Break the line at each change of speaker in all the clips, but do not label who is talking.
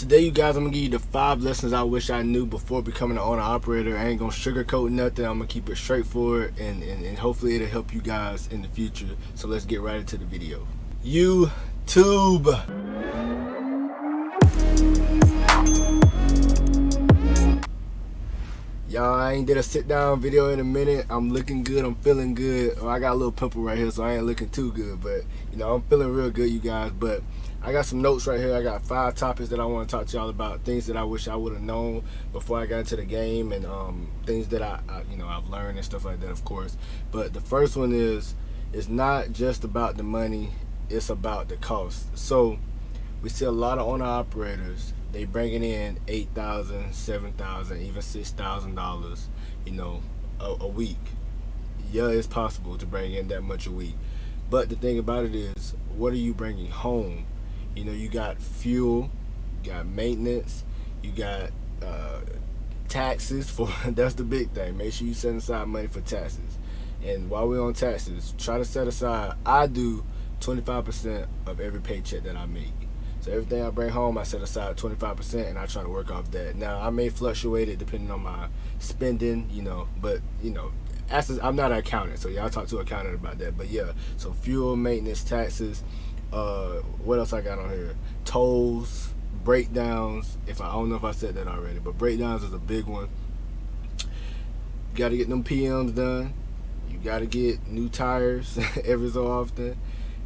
Today, you guys, I'm gonna give you the 5 lessons I wish I knew before becoming an owner operator. I ain't gonna sugarcoat nothing. I'm gonna keep it straightforward, and hopefully it'll help you guys in the future. So let's get right into the video. YouTube. Y'all, I ain't did a sit down video in a minute. I'm looking good, I'm feeling good. I got a little pimple right here, so I ain't looking too good, but you know, I'm feeling real good, you guys. But I got some notes right here. I got 5 topics that I want to talk to y'all about, things that I wish I would have known before I got into the game, and things that I've learned and stuff like that, of course. But the first one is, it's not just about the money, it's about the cost. So we see a lot of owner operators, they bringing in $8,000, $7,000, even $6,000, a week. Yeah, it's possible to bring in that much a week. But the thing about it is, what are you bringing home? You got fuel, you got maintenance, you got taxes for that's the big thing. Make sure you set aside money for taxes. And while we're on taxes, try to set aside, I do 25% of every paycheck that I make. So everything I bring home, I set aside 25%, and I try to work off that. Now, I may fluctuate it depending on my spending, but I'm not an accountant, so y'all talk to an accountant about that. But yeah, so fuel, maintenance, taxes. What else I got on here? Tolls, breakdowns. I don't know if I said that already, but breakdowns is a big one. You got to get them PMs done. You got to get new tires every so often.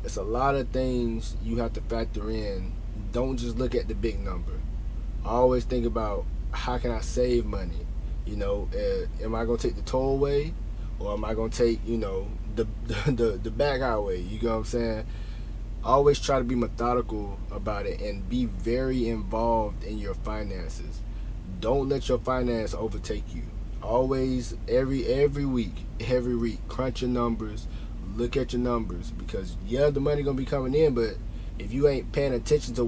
It's a lot of things you have to factor in. Don't just look at the big number. Always think about, how can I save money? Am I gonna take the tollway, or am I gonna take the back highway? You know what I'm saying? Always try to be methodical about it and be very involved in your finances. Don't let your finance overtake you. Always, every week, crunch your numbers, look at your numbers, because the money gonna be coming in, but if you ain't paying attention to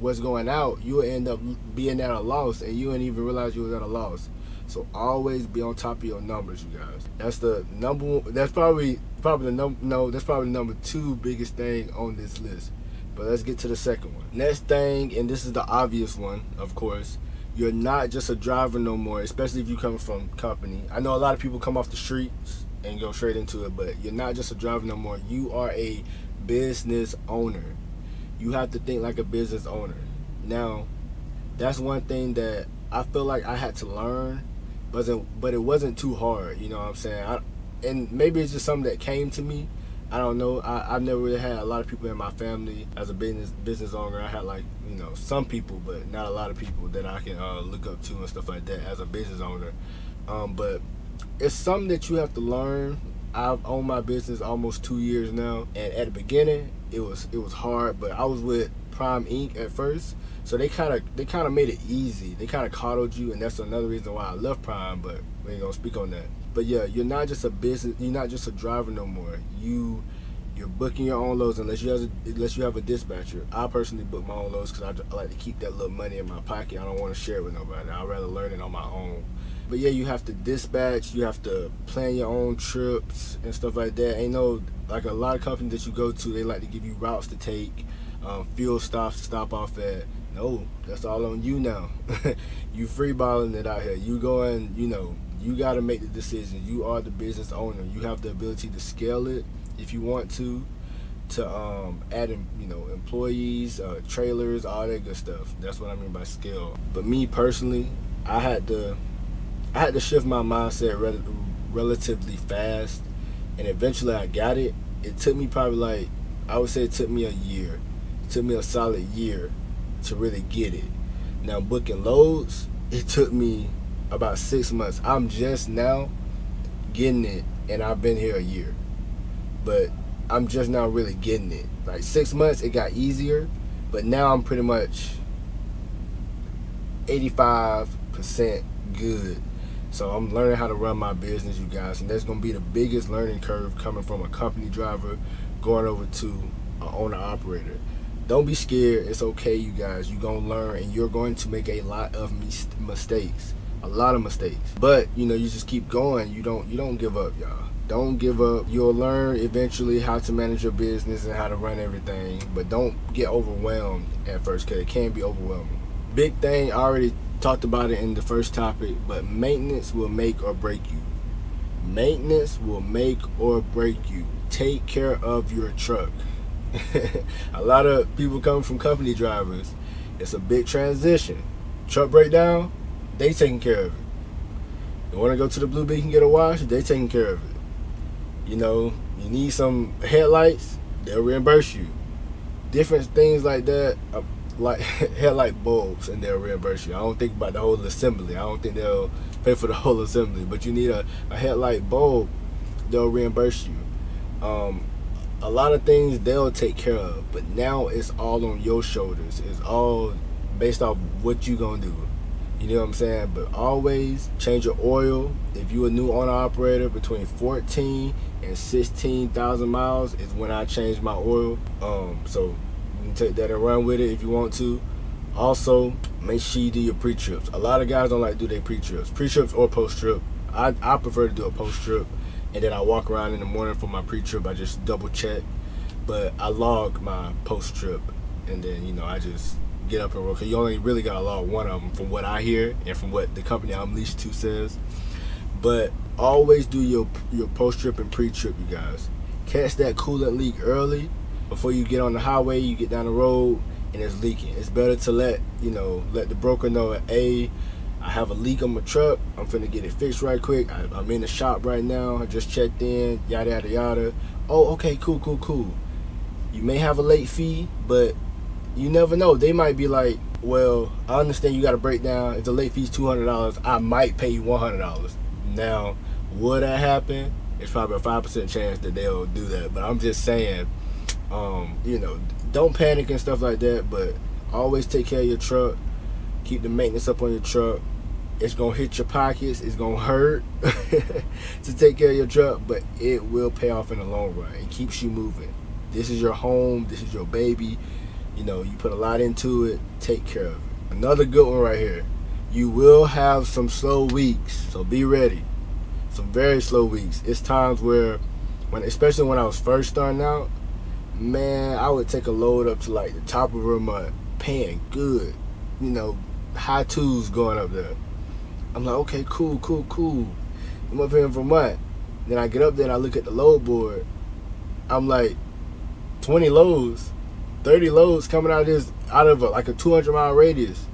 what's going out, you'll end up being at a loss, and you ain't even realize you was at a loss. So always be on top of your numbers, you guys. That's the number one. That's probably the number 2 biggest thing on this list. But let's get to the second one. Next thing, and this is the obvious one, of course, you're not just a driver no more, especially if you come from company. I know a lot of people come off the streets and go straight into it, but you're not just a driver no more. You are a business owner. You have to think like a business owner. Now, that's one thing that I feel like I had to learn, but it wasn't too hard. You know what I'm saying? And maybe it's just something that came to me. I don't know. I've never really had a lot of people in my family as a business owner. I had some people, but not a lot of people that I can look up to and stuff like that as a business owner. But it's something that you have to learn. I've owned my business almost 2 years now, and at the beginning it was hard, but I was with Prime Inc. at first, so they kind of made it easy. They kind of coddled you, and that's another reason why I left Prime, but we ain't gonna speak on that. But yeah, you're not just a driver no more. You're booking your own loads unless you have a dispatcher. I personally book my own loads because I like to keep that little money in my pocket. I don't want to share it with nobody. I'd rather learn it on my own. But yeah, you have to dispatch, you have to plan your own trips and stuff like that. Ain't no, like a lot of companies that you go to, they like to give you routes to take, fuel stops to stop off at. No, that's all on you now. You freeballing it out here. You going, you got to make the decision. You are the business owner. You have the ability to scale it if you want to add in, employees, trailers, all that good stuff. That's what I mean by scale. But me personally, I had to shift my mindset relatively fast, and eventually I got it. It took me probably I would say it took me a year. It took me a solid year to really get it. Now, booking loads, it took me about 6 months. I'm just now getting it, and I've been here a year, but I'm just now really getting it. 6 months, it got easier, but now I'm pretty much 85% good. So I'm learning how to run my business, you guys, and that's going to be the biggest learning curve coming from a company driver going over to an owner-operator. Don't be scared. It's okay, you guys. You're going to learn, and you're going to make a lot of mistakes. A lot of mistakes. But, you just keep going. You don't give up, y'all. Don't give up. You'll learn eventually how to manage your business and how to run everything, but don't get overwhelmed at first, because it can be overwhelming. big thing, I already talked about it in the first topic, but maintenance will make or break you. Maintenance will make or break you. Take care of your truck. A lot of people come from company drivers. It's a big transition. Truck breakdown, they taking care of it. You want to go to the Blue Beacon and get a wash, they taking care of it. You know, you need some headlights, they'll reimburse you. Different things like that, like headlight bulbs, and they'll reimburse you. I don't think about the whole assembly. I don't think they'll pay for the whole assembly, but you need a headlight bulb, they'll reimburse you. A lot of things they'll take care of, but now it's all on your shoulders. It's all based off what you gonna do. You know what I'm saying? But always change your oil. If you're a new owner operator, between 14 and 16,000 miles is when I change my oil. So you can take that and run with it if you want to. Also, make sure you do your pre-trips. A lot of guys don't like to do their pre-trips or post-trip. I prefer to do a post-trip, and then I walk around in the morning for my pre-trip. I just double check, but I log my post-trip, and then, you know, I just get up and roll. Cause you only really got to log one of them from what I hear and from what the company I'm leased to says. But always do your post-trip and pre-trip, you guys. Catch that coolant leak early before you get on the highway, you get down the road, and it's leaking. It's better to let the broker know, hey, I have a leak on my truck. I'm finna get it fixed right quick. I'm in the shop right now. I just checked in, yada, yada, yada. Oh, okay, cool. You may have a late fee, but you never know. They might be like, well, I understand you got a breakdown. If the late fee's $200, I might pay you $100. Now, would that happen? It's probably a 5% chance that they'll do that. But I'm just saying, don't panic and stuff like that, but always take care of your truck. Keep the maintenance up on your truck. It's going to hit your pockets. It's going to hurt to take care of your truck, but it will pay off in the long run. It keeps you moving. This is your home. This is your baby. You know, you put a lot into it. Take care of it. Another good one right here. You will have some slow weeks, so be ready. Some very slow weeks. It's times where, especially when I was first starting out, man, I would take a load up to like the top of Vermont, paying good. You know, high twos going up there. I'm like, okay, cool. I'm up here in Vermont. Then I get up there and I look at the load board. I'm like, 20 loads, 30 loads coming out of like a 200-mile radius.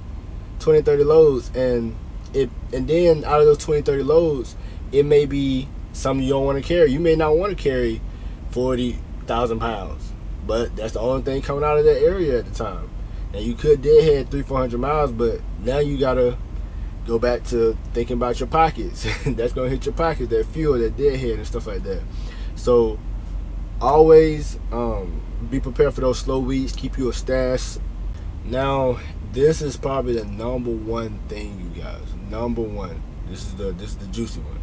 20, 30 loads, and then out of those 20, 30 loads, it may be something you don't want to carry. You may not want to carry 40,000 pounds, but that's the only thing coming out of that area at the time. Now you could deadhead 300-400 miles, but now you gotta go back to thinking about your pockets. That's gonna hit your pockets, that fuel, that deadhead, and stuff like that. So always be prepared for those slow weeks. Keep you a stash. Now, this is probably the number one thing, you guys. Number one. This is the juicy one.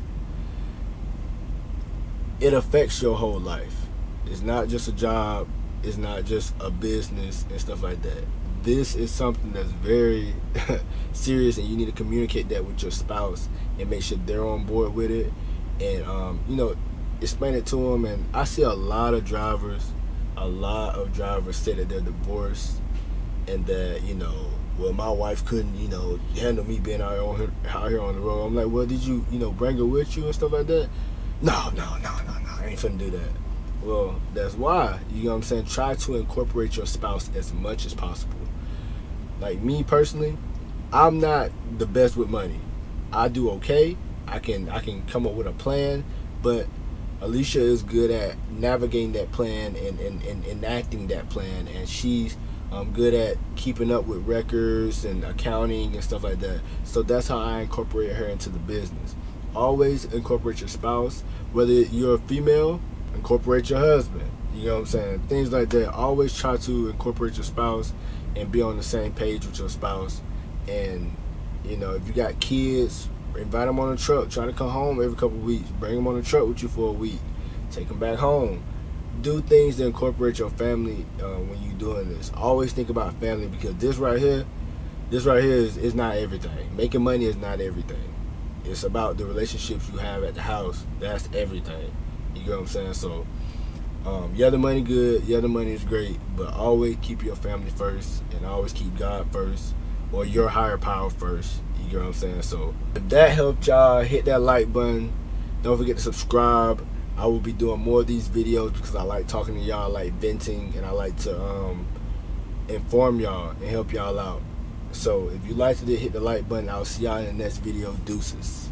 It affects your whole life. It's not just a job. It's not just a business and stuff like that. This is something that's very serious, and you need to communicate that with your spouse and make sure they're on board with it. And explain it to them. And I see a lot of drivers say that they're divorced, and that, well, my wife couldn't, handle me being out here on the road. I'm like, well, did you, bring her with you and stuff like that? No, I ain't finna do that. Well, that's why, you know what I'm saying? Try to incorporate your spouse as much as possible. Like me personally, I'm not the best with money. I do okay. I can come up with a plan, but Alicia is good at navigating that plan and enacting that plan, and she's good at keeping up with records and accounting and stuff like that. So that's how I incorporate her into the business. Always incorporate your spouse. Whether you're a female, incorporate your husband. You know what I'm saying? Things like that. Always try to incorporate your spouse and be on the same page with your spouse. And, if you got kids, invite them on a truck. Try to come home every couple of weeks. Bring them on a truck with you for a week. Take them back home. Do things to incorporate your family when you're doing this. Always think about family, because this right here is not everything. Making money is not everything. It's about the relationships you have at the house. That's everything. You get what I'm saying? So, the money good. The money is great, but always keep your family first, and always keep God first. or your higher power first. You get what I'm saying? So if that helped y'all, hit that like button. Don't forget to subscribe. I will be doing more of these videos because I like talking to y'all, I like venting, and I like to inform y'all and help y'all out. So if you liked it, hit the like button. I'll see y'all in the next video. Deuces.